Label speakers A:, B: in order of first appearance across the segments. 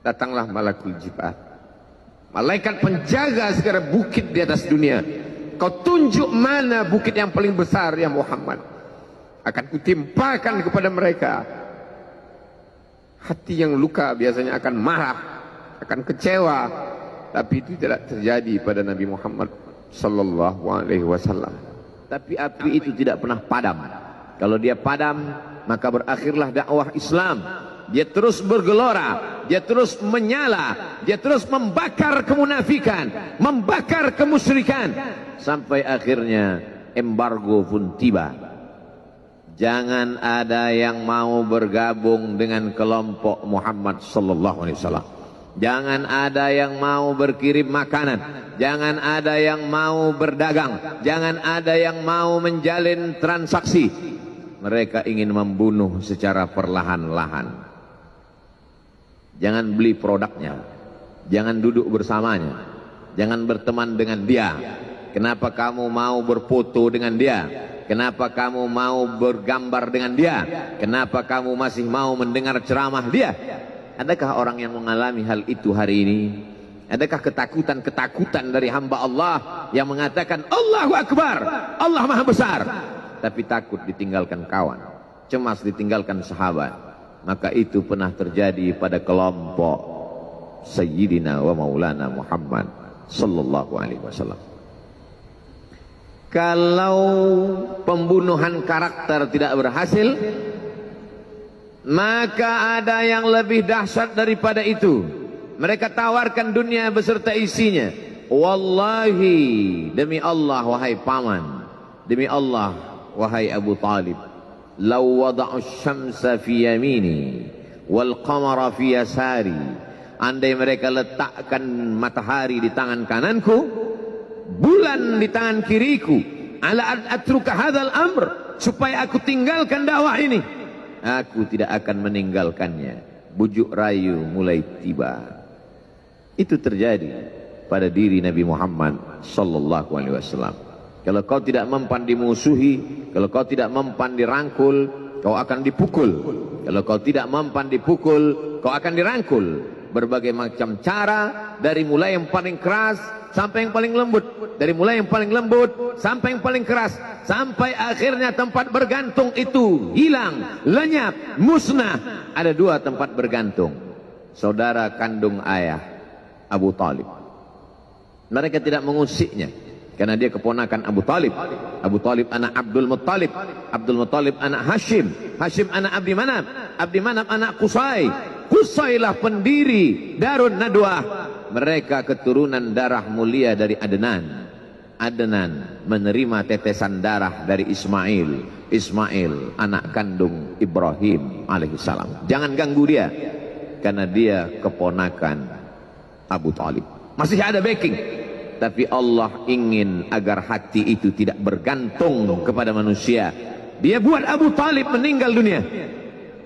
A: Datanglah malakul jibal, malaikat penjaga segala bukit di atas dunia. Kau tunjuk mana bukit yang paling besar ya Muhammad, akan kutimpakan kepada mereka. Hati yang luka biasanya akan marah, akan kecewa, tapi itu tidak terjadi pada Nabi Muhammad sallallahu alaihi wasallam. Tapi api itu tidak pernah padam. Kalau dia padam, maka berakhirlah dakwah Islam. Dia terus bergelora, dia terus menyala, dia terus membakar kemunafikan, membakar kemusyrikan, sampai akhirnya embargo pun tiba. Jangan ada yang mau bergabung dengan kelompok Muhammad sallallahu alaihi wasallam. Jangan ada yang mau berkirim makanan, jangan ada yang mau berdagang, jangan ada yang mau menjalin transaksi. Mereka ingin membunuh secara perlahan-lahan. Jangan beli produknya, jangan duduk bersamanya, jangan berteman dengan dia. Kenapa kamu mau berfoto dengan dia? Kenapa kamu mau bergambar dengan dia? Kenapa kamu masih mau mendengar ceramah dia? Adakah orang yang mengalami hal itu hari ini? Adakah ketakutan-ketakutan dari hamba Allah yang mengatakan Allahu Akbar, Allah Maha Besar, tapi takut ditinggalkan kawan, cemas ditinggalkan sahabat? Maka itu pernah terjadi pada kelompok Sayyidina wa Maulana Muhammad sallallahu alaihi wasallam. Kalau pembunuhan karakter tidak berhasil, maka ada yang lebih dahsyat daripada itu. Mereka tawarkan dunia beserta isinya. Wallahi, demi Allah wahai paman, demi Allah wahai Abu Talib, law wada'u syamsa fi yamini wal qamara fi yasari, andai mereka letakkan matahari di tangan kananku, bulan di tangan kiriku, ala an atruka hadzal amr, supaya aku tinggalkan dakwah ini, aku tidak akan meninggalkannya. Bujuk rayu mulai tiba. Itu terjadi pada diri Nabi Muhammad sallallahu alaihi wasallam. Kalau kau tidak mempan dimusuhi, kalau kau tidak mempan dirangkul, kau akan dipukul. Kalau kau tidak mempan dipukul, kau akan dirangkul. Berbagai macam cara, dari mulai yang paling keras sampai yang paling lembut, dari mulai yang paling lembut sampai yang paling keras, sampai akhirnya tempat bergantung itu hilang, lenyap, musnah. Ada dua tempat bergantung, saudara kandung ayah Abu Talib. Mereka tidak mengusiknya karena dia keponakan Abu Talib. Abu Talib anak Abdul Muttalib, Abdul Muttalib anak Hashim, Hashim anak Abdi Manaf, Abdi Manaf anak Qusay, Qusaylah pendiri Darun Nadwah. Mereka keturunan darah mulia dari Adnan. Adnan menerima tetesan darah dari Ismail, Ismail anak kandung Ibrahim alaihissalam. Jangan ganggu dia, karena dia keponakan Abu Talib. Masih ada backing. Tapi Allah ingin agar hati itu tidak bergantung kepada manusia. Dia buat Abu Talib meninggal dunia,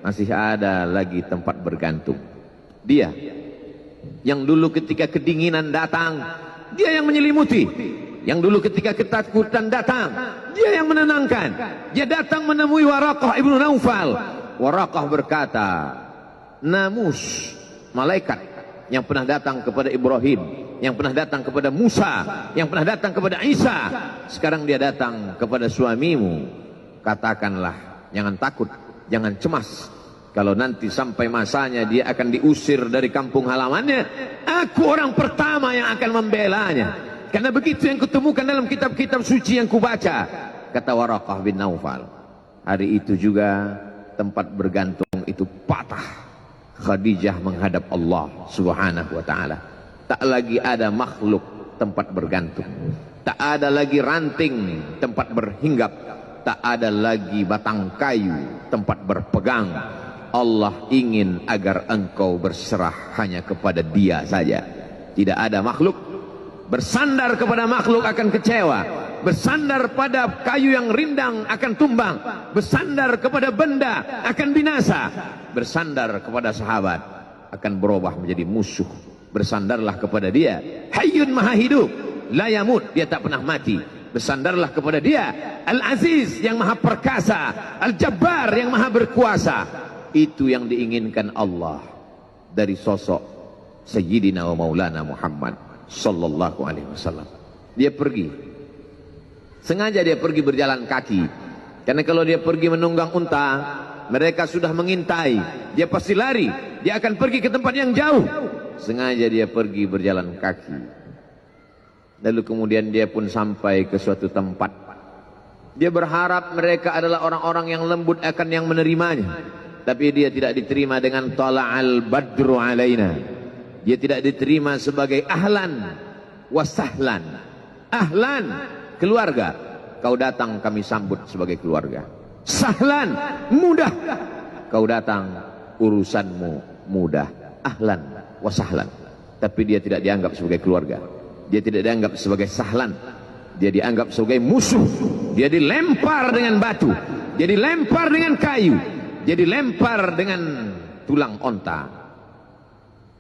A: masih ada lagi tempat bergantung. Dia yang dulu ketika kedinginan datang, dia yang menyelimuti. Yang dulu ketika ketakutan datang, dia yang menenangkan. Dia datang menemui Waraqah ibnu Naufal. Waraqah berkata, namus, malaikat yang pernah datang kepada Ibrahim, yang pernah datang kepada Musa, yang pernah datang kepada Isa, sekarang dia datang kepada suamimu. Katakanlah, jangan takut, jangan cemas. Kalau nanti sampai masanya dia akan diusir dari kampung halamannya, aku orang pertama yang akan membelanya. Karena begitu yang kutemukan dalam kitab-kitab suci yang kubaca, kata Waraqah bin Naufal. Hari itu juga tempat bergantung itu patah. Khadijah menghadap Allah subhanahu wa ta'ala. Tak lagi ada makhluk tempat bergantung, tak ada lagi ranting tempat berhinggap, tak ada lagi batang kayu tempat berpegang. Allah ingin agar engkau berserah hanya kepada Dia saja. Tidak ada makhluk. Bersandar kepada makhluk akan kecewa, bersandar pada kayu yang rindang akan tumbang, bersandar kepada benda akan binasa, bersandar kepada sahabat akan berubah menjadi musuh. Bersandarlah kepada Dia, Hayyun Maha Hidup, la yamut, Dia tak pernah mati. Bersandarlah kepada Dia, Al-Aziz yang Maha Perkasa, Al-Jabbar yang Maha Berkuasa. Itu yang diinginkan Allah dari sosok Sayyidina wa Maulana Muhammad sallallahu alaihi wasallam. Dia pergi. Sengaja dia pergi berjalan kaki. Karena kalau dia pergi menunggang unta, mereka sudah mengintai. Dia pasti lari. Dia akan pergi ke tempat yang jauh. Sengaja dia pergi berjalan kaki. Lalu kemudian dia pun sampai ke suatu tempat. Dia berharap mereka adalah orang-orang yang lembut akan yang menerimanya. Tapi dia tidak diterima dengan tala'al badru alaina. Dia tidak diterima sebagai ahlan wasahlan. Ahlan, keluarga. Kau datang kami sambut sebagai keluarga. Sahlan, mudah. Kau datang urusanmu mudah. Ahlan wasahlan. Tapi dia tidak dianggap sebagai keluarga. Dia tidak dianggap sebagai sahlan. Dia dianggap sebagai musuh. Dia dilempar dengan batu. Dia dilempar dengan kayu. Dia dilempar dengan tulang onta.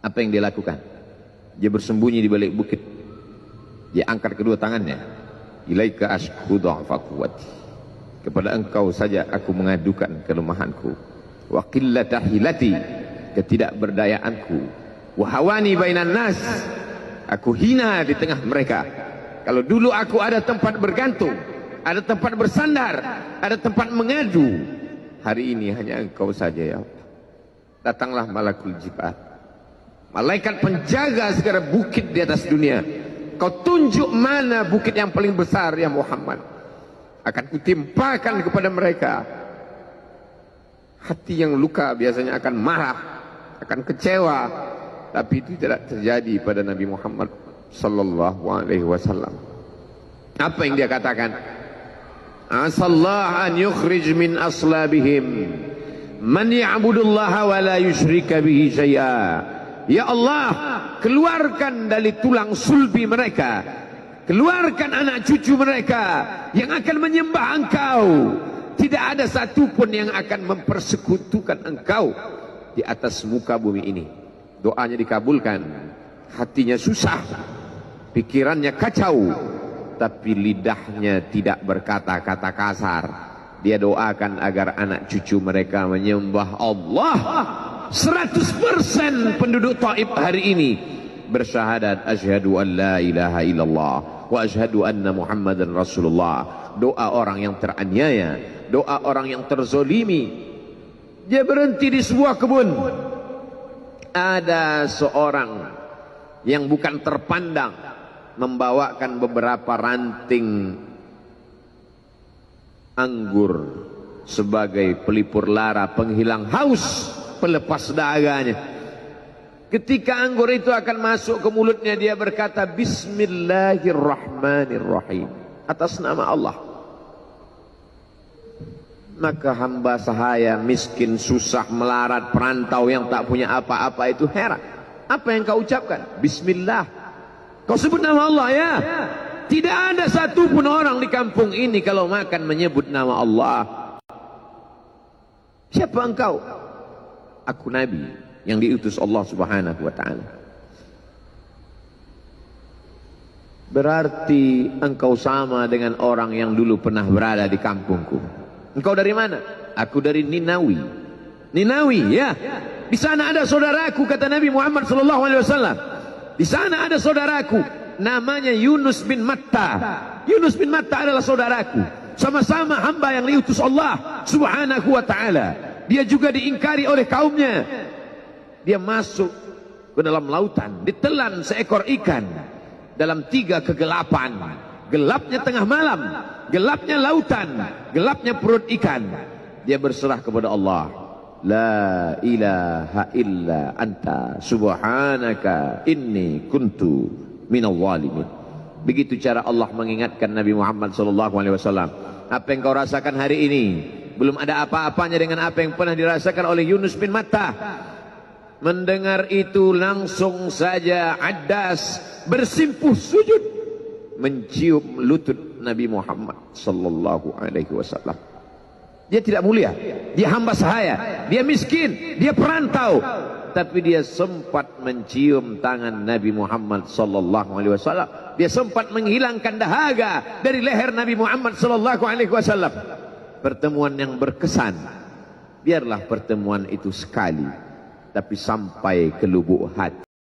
A: Apa yang dia lakukan? Dia bersembunyi di balik bukit. Dia angkat kedua tangannya. Ilaika ashku dha'fa quwwati. Kepada engkau saja aku mengadukan kelemahanku. Wa qillata hilati, ketidakberdayaanku. Wa hawani bainan nas, aku hina di tengah mereka. Kalau dulu aku ada tempat bergantung, ada tempat bersandar, ada tempat mengadu, hari ini hanya engkau saja ya Allah. Datanglah malakul jibal, malaikat penjaga segala bukit di atas dunia. Kau tunjuk mana bukit yang paling besar ya Muhammad. Akan kutimpakan kepada mereka. Hati yang luka biasanya akan marah, akan kecewa. Tapi itu tidak terjadi pada Nabi Muhammad sallallahu alaihi wasallam. Apa yang dia katakan? Asallahu an yukhrij min aslabihim man ya'budullaha wa la yusyrika bihi syai'a. Ya Allah, keluarkan dari tulang sulbi mereka, keluarkan anak cucu mereka yang akan menyembah engkau. Tidak ada satupun yang akan mempersekutukan engkau di atas muka bumi ini. Doanya dikabulkan, hatinya susah, pikirannya kacau, tapi lidahnya tidak berkata-kata kasar. Dia doakan agar anak cucu mereka menyembah Allah. 100% penduduk Taif hari ini bersyahadat asyhadu an la ilaha illallah wa asyhadu anna Muhammadan Rasulullah. Doa orang yang teraniaya, doa orang yang terzolimi. Dia berhenti di sebuah kebun. Ada seorang yang bukan terpandang membawakan beberapa ranting anggur sebagai pelipur lara, penghilang haus, pelepas dahaganya. Ketika anggur itu akan masuk ke mulutnya, dia berkata Bismillahirrahmanirrahim, atas nama Allah. Maka hamba sahaya miskin, susah, melarat, perantau yang tak punya apa-apa itu heran. Apa yang kau ucapkan? Bismillah. Kau sebut nama Allah ya. Tidak ada satupun orang di kampung ini kalau makan menyebut nama Allah. Siapa engkau? Aku Nabi yang diutus Allah subhanahu wa ta'ala. Berarti engkau sama dengan orang yang dulu pernah berada di kampungku. Engkau dari mana? Aku dari Ninawi. Ninawi ya. Di sana ada saudaraku, kata Nabi Muhammad sallallahu alaihi wasallam. Di sana ada saudaraku namanya Yunus bin Matta. Yunus bin Matta adalah saudaraku. Sama-sama hamba yang diutus Allah subhanahu wa ta'ala. Dia juga diingkari oleh kaumnya. Dia masuk ke dalam lautan, ditelan seekor ikan dalam 3 kegelapan. Gelapnya tengah malam, gelapnya lautan, gelapnya perut ikan. Dia berserah kepada Allah. La ilaha illa anta subhanaka inni kuntu minal zalimin. Begitu cara Allah mengingatkan Nabi Muhammad sallallahu alaihi wasallam. Apa yang kau rasakan hari ini belum ada apa-apanya dengan apa yang pernah dirasakan oleh Yunus bin Matta. Mendengar itu langsung saja Addas bersimpuh sujud mencium lutut Nabi Muhammad sallallahu alaihi wasallam. Dia tidak mulia, dia hamba sahaya, dia miskin, dia perantau, tapi dia sempat mencium tangan Nabi Muhammad sallallahu alaihi wasallam. Dia sempat menghilangkan dahaga dari leher Nabi Muhammad sallallahu alaihi wasallam. Pertemuan yang berkesan. Biarlah pertemuan itu sekali, tapi sampai ke lubuk hati.